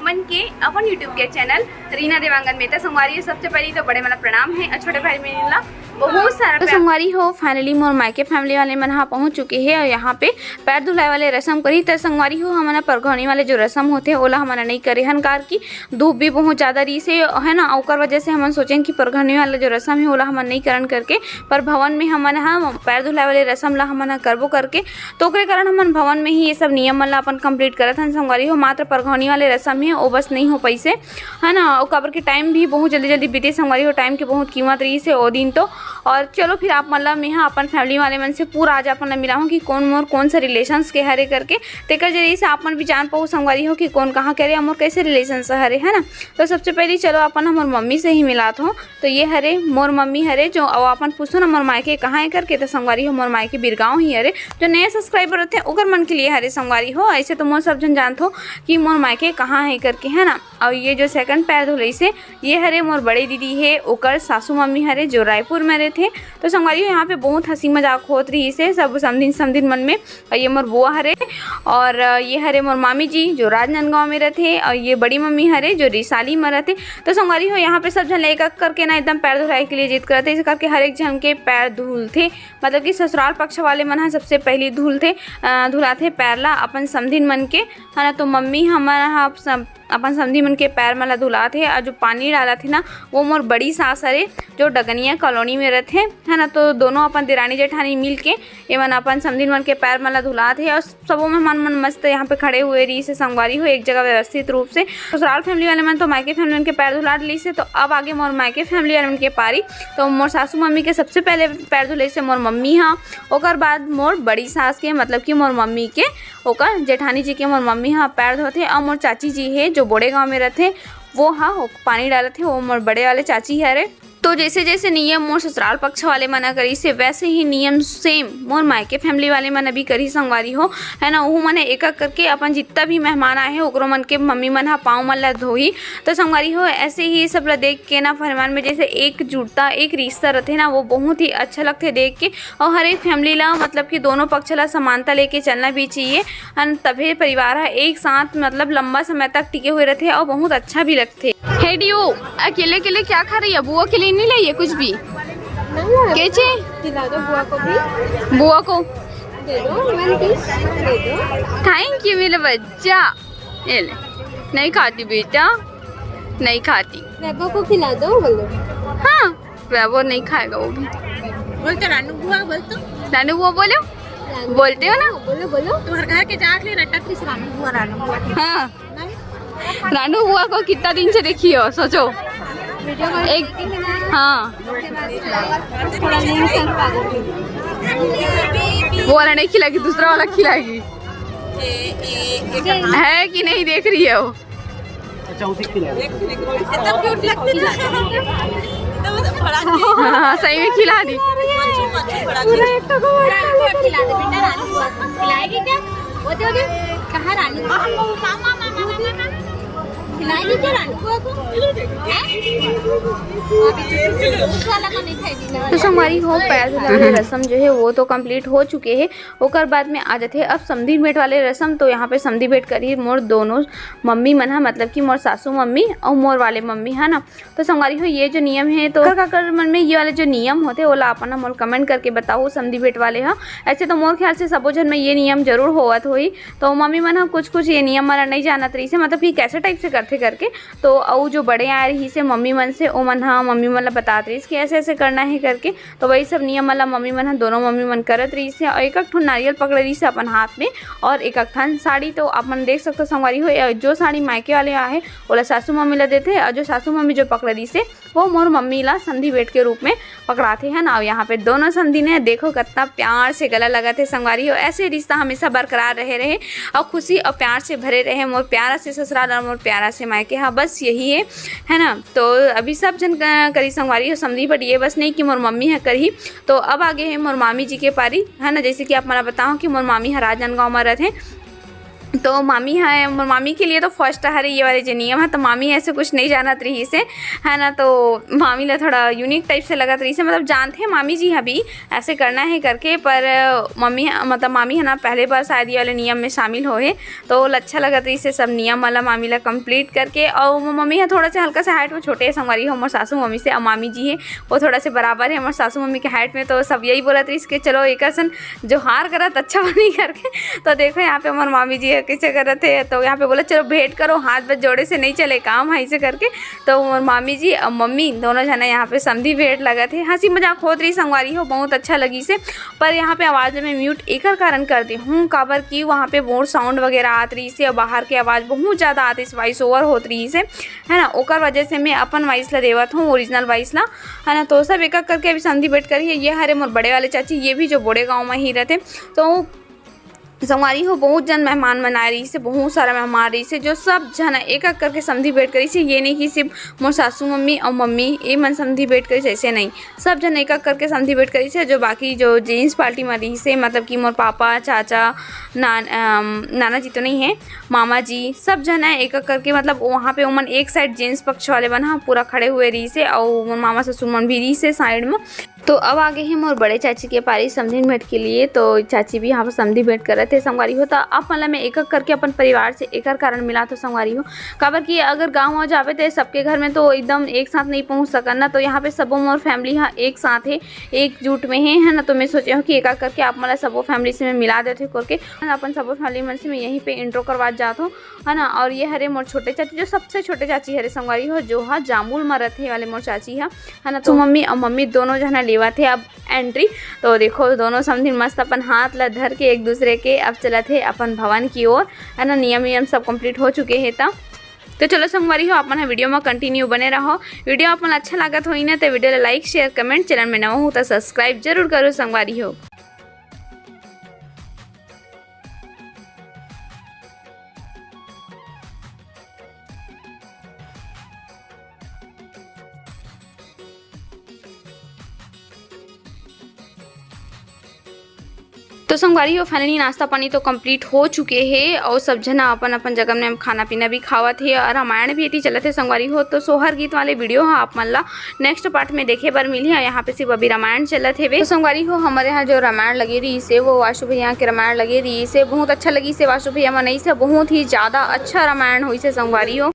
मन के अपन यूट्यूब के चैनल रीना देवांगन में। तो संगवारी सबसे पहले तो बड़े मला प्रणाम है और छोटे भाई मेरा बहुत सारा। तो संगवारी हो फाइनली मोर मायके फैमिली वाले मन यहाँ पहुँच चुके हैं और यहाँ पे पैर धुलाए वाले रस्म करी। तो संगवारी हो हमारा परघौनी वाले जो रस्म होते हैं ओला हमारा नहीं करे हन कार की धूप भी बहुत ज़्यादा रही से है ना, और वजह से हम सोचें कि परघौनी वाला जो रस्म है ओला हम नहीं करन करके पर भवन में हमारे यहाँ पैर धुलाए वाले रस्म ला हम करबो करके, तो कारण हम भवन में ही ये सब नियम मन ला अपन कंप्लीट करत हन। संगवारी हो मात्र परघौनी वाले रस्म है वो बस नहीं हो पैसे है ना, और काबर के टाइम भी बहुत जल्दी जल्दी बीते। संगवारी हो टाइम की बहुत कीमत रही से ओ दिन तो। और चलो फिर आप मतलब मैं यहाँ अपन फैमिली वाले मन से पूरा आज अपन मिला हूँ कि कौन मोर कौन से रिलेशंस के हरे करके, तेकर जरिए से आप मन भी जान पाओ संगवारी हो कि कौन कहाँ करे और कैसे रिलेशन हरे है ना। तो सबसे पहले चलो अपन मोर मम्मी से ही मिलात हो। तो ये हरे मोर मम्मी हरे जो अपन पूछो ना मोर मायके कहाँ है करके, तो संगवारी हो मोर मायके बिरगांव ही हरे। जो नए सब्सक्राइबर होते हैं ओकर मन के लिए हरे संगवारी हो, ऐसे तो मोर सब जन जानते हो कि मोर मायके कहाँ है करके है ना। और ये जो सेकंड पैर धुलई से ये हरे मोर बड़े दीदी है ओकर सासू मम्मी हरे जो रायपुर में रहे थे। तो संगवारी हो यहाँ पे बहुत हंसी मजाक होत रही से सब समदिन मन में। और ये मोर बुआ हरे और ये हरे मोर मामी जी जो राजनांदगांव में रहते और ये बड़ी मम्मी हरे जो रिसाली में रहते। तो संगवारी हो यहाँ पे सब जन एक करके ना एकदम पैर धुलाई के लिए जिद करते, इस करके हर एक जन के पैर धुलते, मतलब कि ससुराल पक्ष वाले मन सबसे पहले धुलाते पैर ला अपन समधिन मन के है ना। तो मम्मी हमारा अपन समधी मन के पैर मला धुलाते और जो पानी डाला थे ना वो मोर बड़ी सास हरे जो डगनिया कॉलोनी में रहते है ना। तो दोनों अपन दिरानी जेठानी मिल के एवं अपन समधी मन के पैर मला धुलाते और सबों में मन मस्त यहाँ पे खड़े हुए रही से संगवारी हो एक जगह व्यवस्थित रूप से। ससुराल फैमिली वाले मन तो मायके फैमिली मन के पैर धुला ली से। तो अब आगे मोर मायके फैमिली वाले मन के पारी। तो मोर सासू मम्मी के सबसे पहले पैर धुले से मोर मम्मी हाँ, ओकर बाद मोर बड़ी सास के मतलब कि मोर मम्मी के ओकर जेठानी जी के मोर मम्मी हाँ पैर धोते। और मोर चाची जी है जो बोड़े गांव में रहते वो हाँ पानी डाले थे वो मोर बड़े वाले चाची है रे। तो जैसे जैसे नियम मोर ससुराल पक्ष वाले मना करी से वैसे ही नियम सेम मोर मायके फैमिली वाले मन अभी करी संगवारी हो है ना। वो मने एक एक करके अपन जितना भी मेहमान आए हैं ओकरो मन के मम्मी मन हा पाँव मन ला धोही। तो संगवारी हो ऐसे ही सब ला देख के ना फरमान में जैसे एक जुड़ता एक रिश्ता रहते ना वो बहुत ही अच्छा लगते देख के। और हर एक फैमिली ला मतलब कि दोनों पक्ष ला समानता लेके चलना भी चाहिए, तभी परिवार है एक साथ मतलब लंबा समय तक टिके हुए रहते और बहुत अच्छा भी लगते। हे डियो अकेले अकेले क्या खा रही है? बुआ के लिए नहीं लाइए कुछ भी? कैसे खिला दो बुआ को भी, बुआ को दे दो 1 पीस दे दो। थैंक यू मेरा बच्चा। ये ले, नहीं खाती बेटा नहीं खाती। वैभव को खिला दो बोलो। हाँ वैभव नहीं खाएगा वो भी। बोलते रानू बुआ बोल तो। रानू बुआ बोलो, बोलते हो ना? बोलो बोलो। तुम्हारे घर के जाके रट्टा थी रानू बुआ रानू बुआ। हाँ रानू बुआ को कितना दिन से देखी हो सोचो एक। हाँ वो वाला नहीं खिलाएगी दूसरा वाला खिलाएगी है कि नहीं देख रही है वो। अच्छा उसे खिलाएगी। हाँ सही में खिला दी। खिलाएगी क्या? कहाँ रानू खिलाएगी क्या रानू को? तो हमारी हो पैर धुलाने रस्म जो है वो तो कंप्लीट हो चुके हैं। ओकर बाद में आ जाते हैं अब समधी भेंट वाले रस्म। तो यहाँ पे समधी भेंट करी मोर दोनों मम्मी मन है मतलब कि मोर सासू मम्मी और मोर वाले मम्मी है ना। तो संगवारी हो ये जो नियम है तो कर मन में ये वाले जो नियम होते हैं ओला अपन मोर कमेंट करके बताओ समधी भेंट वाले हाँ। ऐसे तो मोर ख्याल से सबो जन में ये नियम जरूर होवत हुई। तो मम्मी मन हाँ कुछ ये नियम मन नहीं जानत रही से मतलब कि कैसे टाइप से करते करके। तो और जो बड़े आए रही से मम्मी मन से ओ मन हाँ मम्मी मन बताते रही कि ऐसे ऐसे करना है करके। तो वही सब नियम वाला मम्मी मन हाँ दोनों मम्मी मन करत रही से। और एक ठन नारियल पकड़ रही से अपन हाथ में और एक ठन साड़ी। तो अपन देख सकते हो संगवारी हो जो साड़ी मायके वाले आए ओला सासू मम्मी ला देते और जो सासू मम्मी जो पकड़ रही से वो मोर मम्मी ला समधी भेंट के रूप में पकड़ाते हैं ना। और यहाँ पे दोनों समधी ने देखो कितना प्यार से गला लगा थे संगवारी हो। ऐसे रिश्ता हमेशा बरकरार रहे और खुशी और प्यार से भरे रहे। मोर प्यारा से ससुराल और मोर प्यारा से मायके हाँ बस यही है ना। तो अभी सब जन करी संगवारी हो समझी, बट ये बस नहीं कि मोर मम्मी है करी। तो अब आगे है मोर मामी जी के पारी है ना। जैसे कि आप मैं बताऊँ कि मोर मामी है राजनांदगांव में रहते तो मामी है, मामी के लिए तो फर्स्ट है ये वाले जो नियम है, तो मामी ऐसे कुछ नहीं जाना रही से, है ना। तो मामी ला थोड़ा यूनिक टाइप से लगा रही से, मतलब जानते हैं मामी जी अभी ऐसे करना है करके, पर मम्मी मतलब मामी है ना पहले बार शायद ये वाले नियम में शामिल हो है, तो अच्छा लगा रही से सब नियम वाला मामी ला कंप्लीट करके। और मम्मी है थोड़ा सा हल्का सा हाइट में छोटे है संगवारी हो हमारे सासू मम्मी से, और मामी जी है वो थोड़ा से बराबर है हमारे सासू मम्मी के हाइट में। तो सब यही बोला रही कि चलो एक सन जो हार करा अच्छा बनी करके। तो देखो यहाँ पे हमारे मामी जी कैसे कर रहे थे, तो यहाँ पे बोला चलो भेंट करो, हाथ बस जोड़े से नहीं चले काम है ऐसे करके। तो मामी जी और मम्मी दोनों जना यहाँ पे समधी भेंट लगा थे, हंसी मजाक होत रही संगवारी हो, बहुत अच्छा लगी से। पर यहाँ पे आवाज़ में म्यूट एक कारण करती हूँ काबर की वहाँ पे बहुत साउंड वगैरह आत रही से, और बाहर के आवाज़ बहुत ज़्यादा आती वॉइस ओवर होत रही से, है ना। ओकर वजह से मैं अपन वॉइस ला देवत हूँ, ओरिजिनल वॉइस ला, है ना। तो सब एक एक करके अभी समधी भेंट करी है। ये हरे मोर बड़े वाले चाची, ये भी जो बड़े गाँव में ही रहते। तो संगवारी हो बहुत जन मेहमान मना रही से, बहुत सारा मेहमान रही से, जो सब जन एक एक करके समधी भेंट करी से। ये नहीं कि सिर्फ मोर सासू मम्मी और मम्मी ये मन समधी भेंट करी से, ऐसे नहीं, सब जन एक एक करके समधी भेंट करी से। जो बाकी जो जेंट्स पार्टी में रही से, मतलब कि मोर पापा चाचा नाना जी तो नहीं है, मामा जी सब जन है एक एक करके, मतलब वहाँ पे उमन एक साइड जेंट्स पक्ष वाले बना पूरा खड़े हुए रही से, और मोर मामा ससुर मन भी रही से साइड में। तो अब आगे हैं मोर बड़े चाची के पारी समधी भेंट के लिए। तो चाची भी यहाँ पर समधी भेंट कर रहे थे संगवारी हो। तो अब मतलब मैं एक एक करके अपन परिवार से एक कारण मिला तो संगवारी हो, काबर कि अगर गाँव आ जावे तो सबके घर में तो एकदम एक साथ नहीं पहुँच सकन ना। तो यहाँ पे सबो मोर फैमिली यहाँ एक साथ है, एकजुट में है ना। तो मैं सोचे हूँ कि एक एक करके आप मतलब सबो फैमिली से मैं मिला देते करके, अपन सबो फैमिली मन से मैं यहीं पे इंट्रो करवा जाता हूँ, है ना। और ये हरे मोर छोटे चाची, जो सबसे छोटे चाची हरे संगवारी हो, जो है जामुल में रहते वाले मोर चाची है ना। तो मम्मी और मम्मी दोनों जना लेवा थे अब एंट्री। तो देखो दोनों समधी मस्त अपन हाथ ला धर के एक दूसरे के अब चला थे अपन भवन की ओर, है ना। नियम सब कंप्लीट हो चुके हैं तब। तो चलो संगवारी हो अपन वीडियो में कंटिन्यू बने रहो। वीडियो अपन अच्छा लागत होई ना तो video like share comment, channel में नवा हो तो सब्सक्राइब जरूर करो संगवारी हो। तो संगवारी हो फाइनली नाश्ता पानी तो कंप्लीट हो चुके हैं, और सब जना अपन अपन जगह में खाना पीना भी खावत है, और रामायण भी इतनी चलत है संगवारी हो। तो सोहर गीत वाले वीडियो है आप मन ला नेक्स्ट पार्ट में देखे बर मिली है। यहाँ पे सिर्फ अभी रामायण चलत है। तो संगवारी हो हमारे यहाँ जो रामायण लगे रही से, वो वासु भैया के रामायण लगे रही से, बहुत अच्छा लगी से। वासु भैया मनई से बहुत ही ज़्यादा अच्छा रामायण हुई से संगवारी हो।